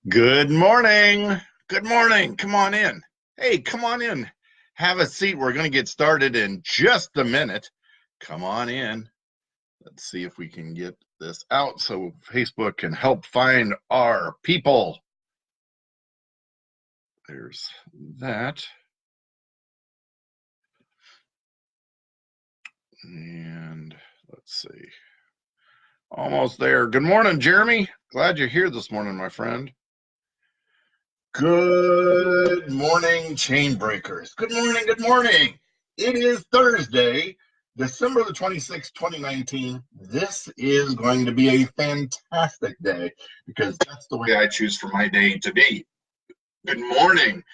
Good morning. Good morning. Come on in. Hey, come on in. Have a seat. We're going to get started in just a minute. Come on in. Let's see if we can get this out so Facebook can help find our people. There's that. And let's see. Almost there. Good morning, Jeremy. Glad you're here this morning, my friend. Good morning, chain breakers. Good morning. Good morning. It is Thursday, December the 26th, 2019. This is going to be a fantastic day because that's the way I choose for my day to be. Good morning.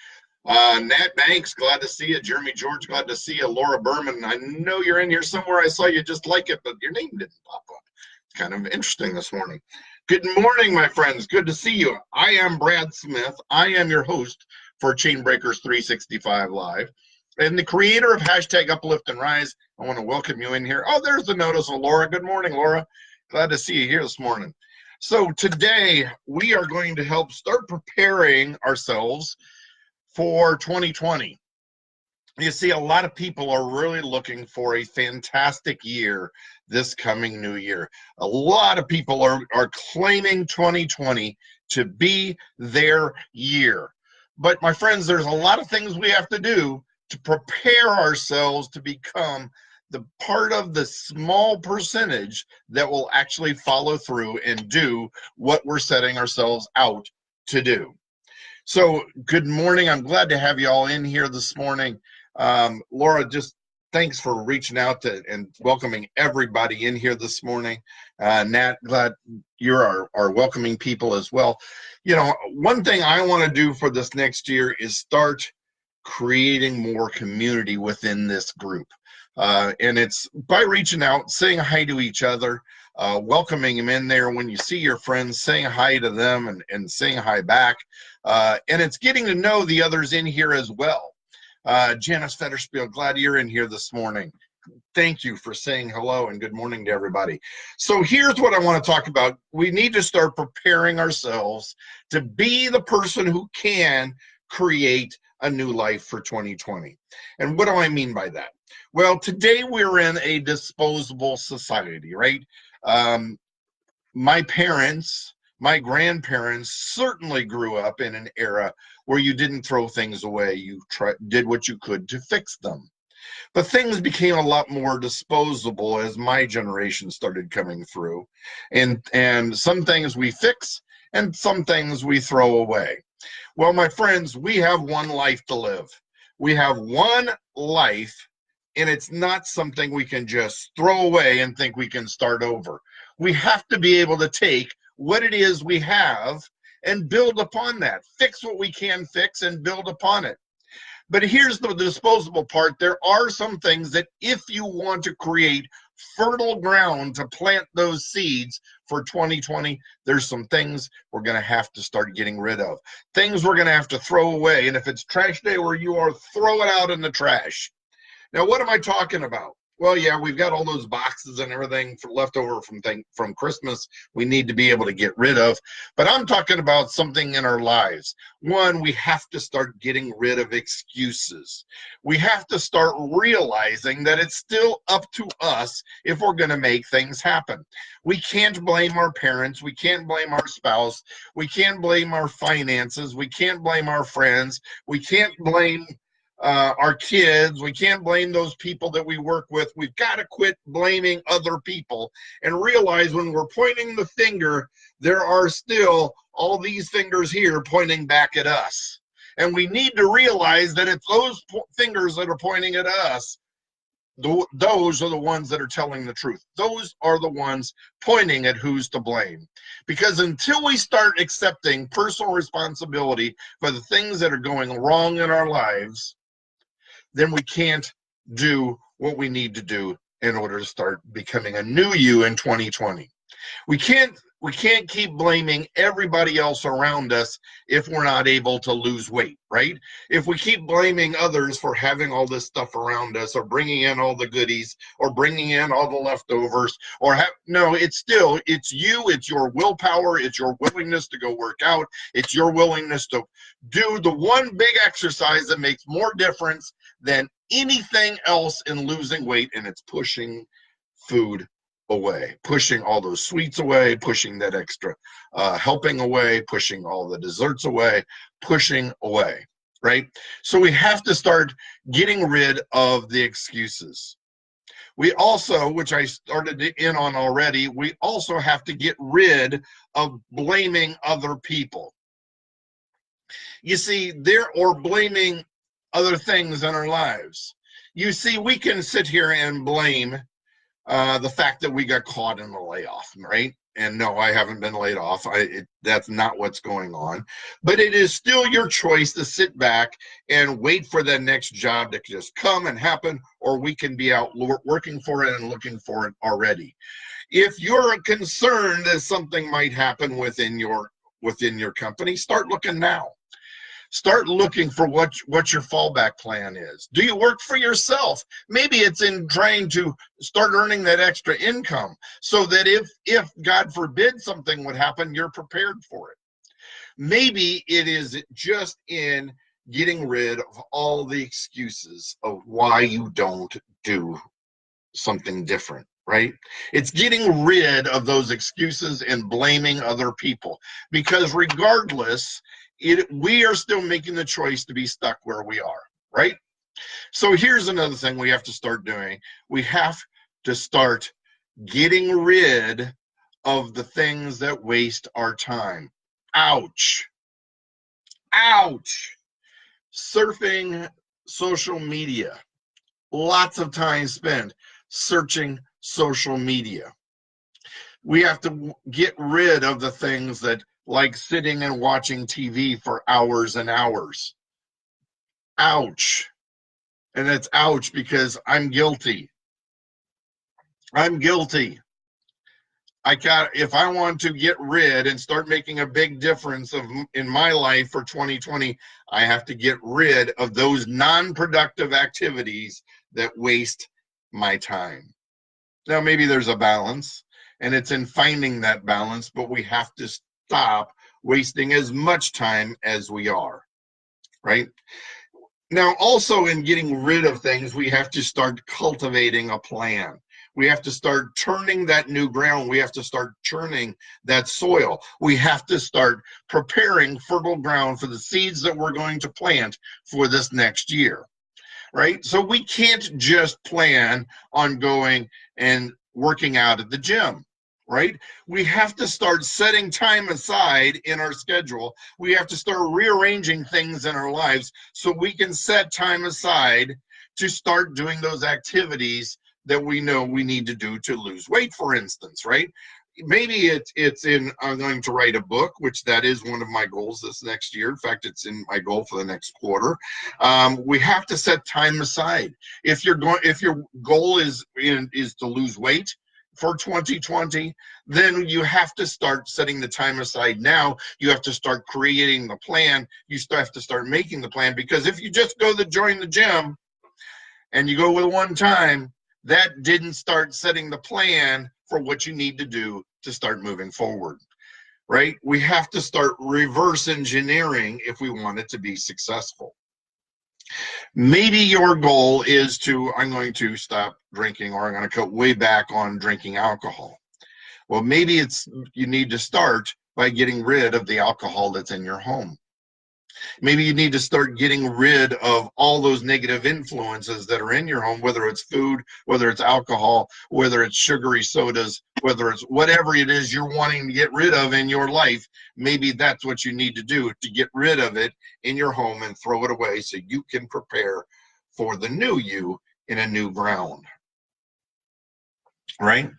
Nat Banks, glad to see you. Jeremy George, glad to see you. Laura Berman, I know you're in here somewhere. I saw you just like it, but your name didn't pop up. It's kind of interesting this morning. Good morning, my friends. Good to see you. I am Brad Smith. I am your host for Chainbreakers 365 Live and the creator of hashtag Uplift and Rise. I want to welcome you in here. Oh, there's the notice of Laura. Good morning, Laura. Glad to see you here this morning. So today we are going to help start preparing ourselves for 2020. You see, a lot of people are really looking for a fantastic year this coming new year. A lot of people are claiming 2020 to be their year. But my friends, there's a lot of things we have to do to prepare ourselves to become the part of the small percentage that will actually follow through and do what we're setting ourselves out to do. So good morning. I'm glad to have you all in here this morning. Laura, just thanks for reaching out to and welcoming everybody in here this morning. Nat, glad you're our welcoming people as well. You know, one thing I want to do for this next year is start creating more community within this group. And it's by reaching out, saying hi to each other, welcoming them in there. When you see your friends, saying hi to them and saying hi back. And it's getting to know the others in here as well. Janice Fetterspiel, glad you're in here this morning. Thank you for saying hello and good morning to everybody. So here's what I want to talk about. We need to start preparing ourselves to be the person who can create a new life for 2020. And what do I mean by that? Well, today we're in a disposable society, right? My parents, my grandparents certainly grew up in an era where you didn't throw things away. You did what you could to fix them. But things became a lot more disposable as my generation started coming through. And some things we fix and some things we throw away. Well, my friends, we have one life to live. We have one life, and it's not something we can just throw away and think we can start over. We have to be able to take what it is we have and build upon that. Fix what we can fix and build upon it. But here's the disposable part. There are some things that if you want to create fertile ground to plant those seeds for 2020, there's some things we're going to have to start getting rid of. Things we're going to have to throw away. And if it's trash day where you are, throw it out in the trash. Now, what am I talking about? Well, yeah, we've got all those boxes and everything for leftover from Christmas we need to be able to get rid of. But I'm talking about something in our lives. One, we have to start getting rid of excuses. We have to start realizing that it's still up to us if we're going to make things happen. We can't blame our parents. We can't blame our spouse. We can't blame our finances. We can't blame our friends. We can't blame our kids. We can't blame those people that we work with. We've got to quit blaming other people and realize when we're pointing the finger, there are still all these fingers here pointing back at us. And we need to realize that it's those fingers that are pointing at us, those are the ones that are telling the truth. Those are the ones pointing at who's to blame. Because until we start accepting personal responsibility for the things that are going wrong in our lives, then we can't do what we need to do in order to start becoming a new you in 2020. We can't keep blaming everybody else around us if we're not able to lose weight, right? If we keep blaming others for having all this stuff around us, or bringing in all the goodies, or bringing in all the leftovers, no, it's you, it's your willpower, it's your willingness to go work out, it's your willingness to do the one big exercise that makes more difference than anything else in losing weight, and it's pushing food away, pushing all those sweets away, pushing that extra helping away, pushing all the desserts away, pushing away, right? So we have to start getting rid of the excuses. We also, which I started in on already, we also have to get rid of blaming other people. You see, or blaming other things in our lives. You see, we can sit here and blame the fact that we got caught in the layoff, right? And no, I haven't been laid off. That's not what's going on. But it is still your choice to sit back and wait for the next job to just come and happen, or we can be out working for it and looking for it already. If you're concerned that something might happen within your company, start looking now. Start looking for what your fallback plan is. Do you work for yourself? Maybe it's in trying to start earning that extra income so that if God forbid something would happen, you're prepared for it. Maybe it is just in getting rid of all the excuses of why you don't do something different, right? It's getting rid of those excuses and blaming other people, because regardless, we are still making the choice to be stuck where we are, right? So here's another thing we have to start doing. We have to start getting rid of the things that waste our time. Ouch. Ouch. Surfing social media. Lots of time spent searching social media. We have to get rid of the things that, like sitting and watching TV for hours and hours. Ouch. And it's ouch because I'm guilty. I'm guilty. If I want to get rid and start making a big difference in my life for 2020, I have to get rid of those non-productive activities that waste my time. Now, maybe there's a balance, and it's in finding that balance, but we have to stop wasting as much time as we are, right? Now, also in getting rid of things, we have to start cultivating a plan. We have to start turning that new ground. We have to start churning that soil. We have to start preparing fertile ground for the seeds that we're going to plant for this next year, right? So we can't just plan on going and working out at the gym, right? We have to start setting time aside in our schedule. We have to start rearranging things in our lives so we can set time aside to start doing those activities that we know we need to do to lose weight, for instance, right? Maybe I'm going to write a book, which that is one of my goals this next year. In fact, it's in my goal for the next quarter. We have to set time aside. If your goal is to lose weight for 2020, then you have to start setting the time aside now. You have to start creating the plan. You still have to start making the plan, because if you just join the gym and you go with one time, that didn't start setting the plan for what you need to do to start moving forward, right? We have to start reverse engineering if we want it to be successful. Maybe your goal is I'm going to stop drinking, or I'm going to cut way back on drinking alcohol. Well, maybe you need to start by getting rid of the alcohol that's in your home. Maybe you need to start getting rid of all those negative influences that are in your home, whether it's food, whether it's alcohol, whether it's sugary sodas, whether it's whatever it is you're wanting to get rid of in your life. Maybe that's what you need to do, to get rid of it in your home and throw it away so you can prepare for the new you in a new ground, right?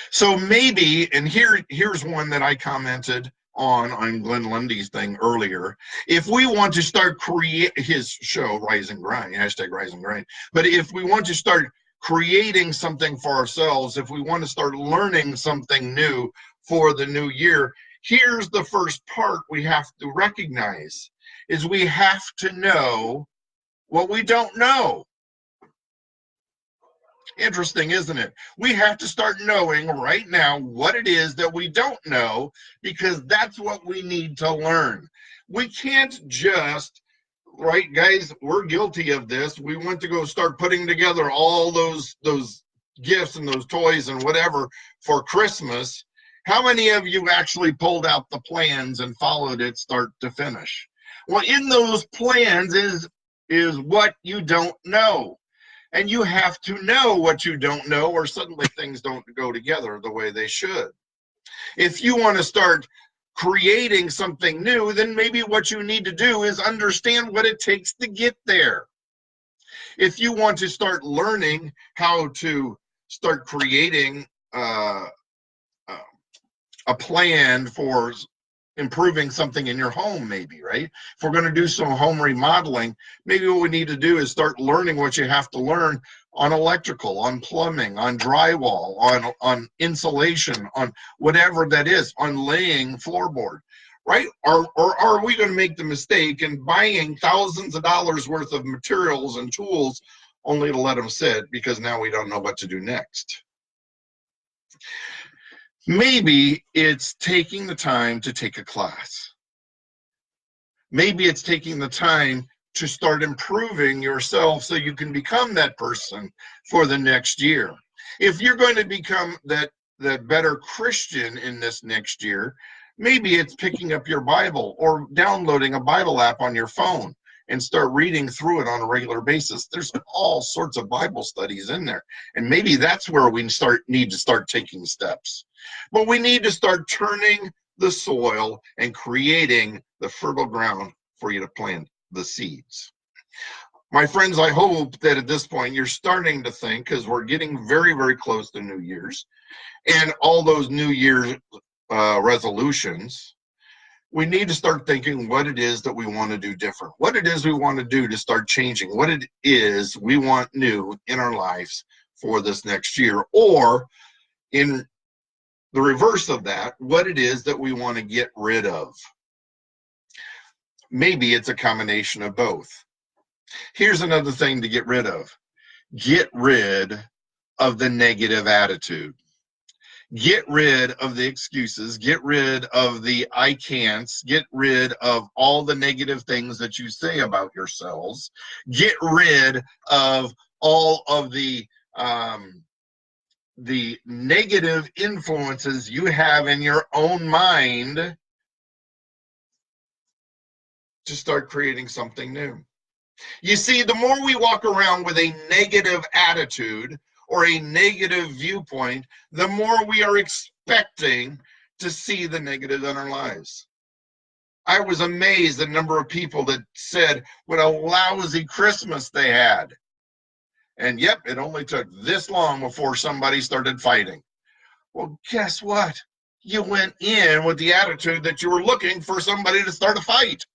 So maybe, and here's one that I commented on Glenn Lundy's thing earlier. If we want to start his show, Rise and Grind, hashtag Rise and Grind, but if we want to start creating something for ourselves, if we want to start learning something new for the new year, here's the first part we have to recognize, is we have to know what we don't know. Interesting, isn't it? We have to start knowing right now what it is that we don't know, because that's what we need to learn. We can't just, right, guys, we're guilty of this. We want to go start putting together all those gifts and those toys and whatever for Christmas. How many of you actually pulled out the plans and followed it start to finish? Well, in those plans is what you don't know. And you have to know what you don't know, or suddenly things don't go together the way they should. If you want to start creating something new, then maybe what you need to do is understand what it takes to get there. If you want to start learning how to start creating a plan for improving something in your home, maybe, right? If we're going to do some home remodeling, maybe what we need to do is start learning what you have to learn on electrical, on plumbing, on drywall, on insulation, on whatever that is, on laying floorboard, right? Or are we going to make the mistake in buying thousands of dollars worth of materials and tools only to let them sit because now we don't know what to do next? Maybe it's taking the time to take a class. Maybe it's taking the time to start improving yourself so you can become that person for the next year. If you're going to become that better Christian in this next year, maybe it's picking up your Bible or downloading a Bible app on your phone and start reading through it on a regular basis. There's all sorts of Bible studies in there. And maybe that's where we need to start taking steps. But we need to start turning the soil and creating the fertile ground for you to plant the seeds. My friends, I hope that at this point you're starting to think, because we're getting very, very close to New Year's and all those New Year's resolutions, we need to start thinking what it is that we want to do different, what it is we want to do to start changing, what it is we want new in our lives for this next year, or in the reverse of that, what it is that we want to get rid of. Maybe it's a combination of both. Here's another thing to get rid of. Get rid of the negative attitude. Get rid of the excuses. Get rid of the I can'ts. Get rid of all the negative things that you say about yourselves. Get rid of all of the negative influences you have in your own mind to start creating something new. You see, the more we walk around with a negative attitude or a negative viewpoint, the more we are expecting to see the negative in our lives. I was amazed at the number of people that said what a lousy Christmas they had. And yep, it only took this long before somebody started fighting. Well, guess what? You went in with the attitude that you were looking for somebody to start a fight.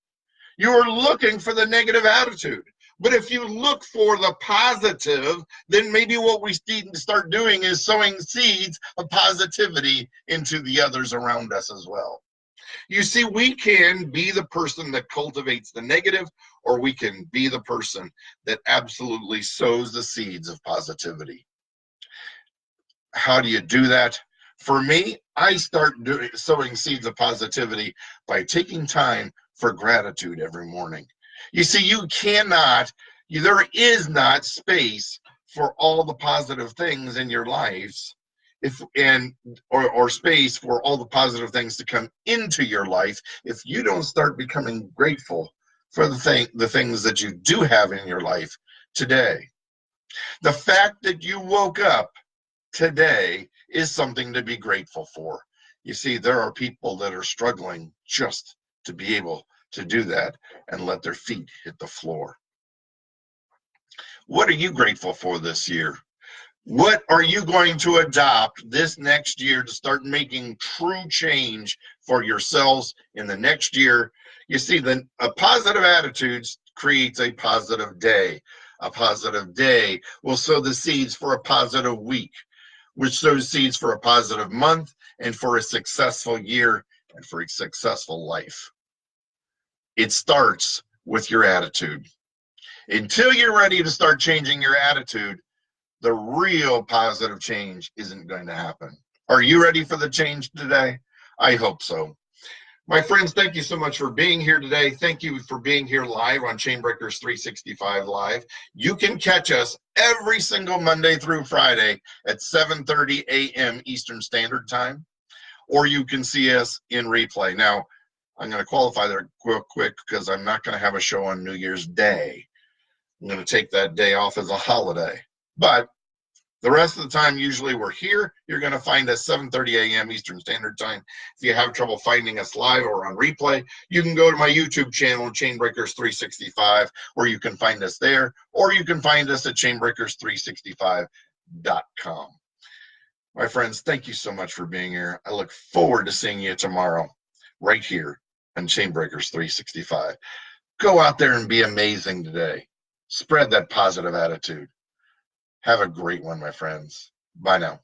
You were looking for the negative attitude. But if you look for the positive, then maybe what we need to start doing is sowing seeds of positivity into the others around us as well. You see, we can be the person that cultivates the negative, or we can be the person that absolutely sows the seeds of positivity. How do you do that? For me, I start sowing seeds of positivity by taking time for gratitude every morning. You see, there is not space for all the positive things in your lives or space for all the positive things to come into your life if you don't start becoming grateful for the things that you do have in your life today. The fact that you woke up today is something to be grateful for. You see, there are people that are struggling just to be able to do that and let their feet hit the floor. What are you grateful for this year? What are you going to adopt this next year to start making true change for yourselves in the next year? You see, a positive attitude creates a positive day. A positive day will sow the seeds for a positive week, which sows seeds for a positive month and for a successful year and for a successful life. It starts with your attitude. Until you're ready to start changing your attitude, the real positive change isn't going to happen. Are you ready for the change today? I hope so. My friends, thank you so much for being here today. Thank you for being here live on Chainbreakers 365 Live. You can catch us every single Monday through Friday at 7:30 a.m. Eastern Standard Time, or you can see us in replay. Now, I'm going to qualify that real quick because I'm not going to have a show on New Year's Day. I'm going to take that day off as a holiday. But the rest of the time, usually we're here. You're going to find us 7:30 a.m. Eastern Standard Time. If you have trouble finding us live or on replay, you can go to my YouTube channel, Chainbreakers 365, where you can find us there, or you can find us at chainbreakers365.com. My friends, thank you so much for being here. I look forward to seeing you tomorrow, right here on Chainbreakers 365. Go out there and be amazing today. Spread that positive attitude. Have a great one, my friends. Bye now.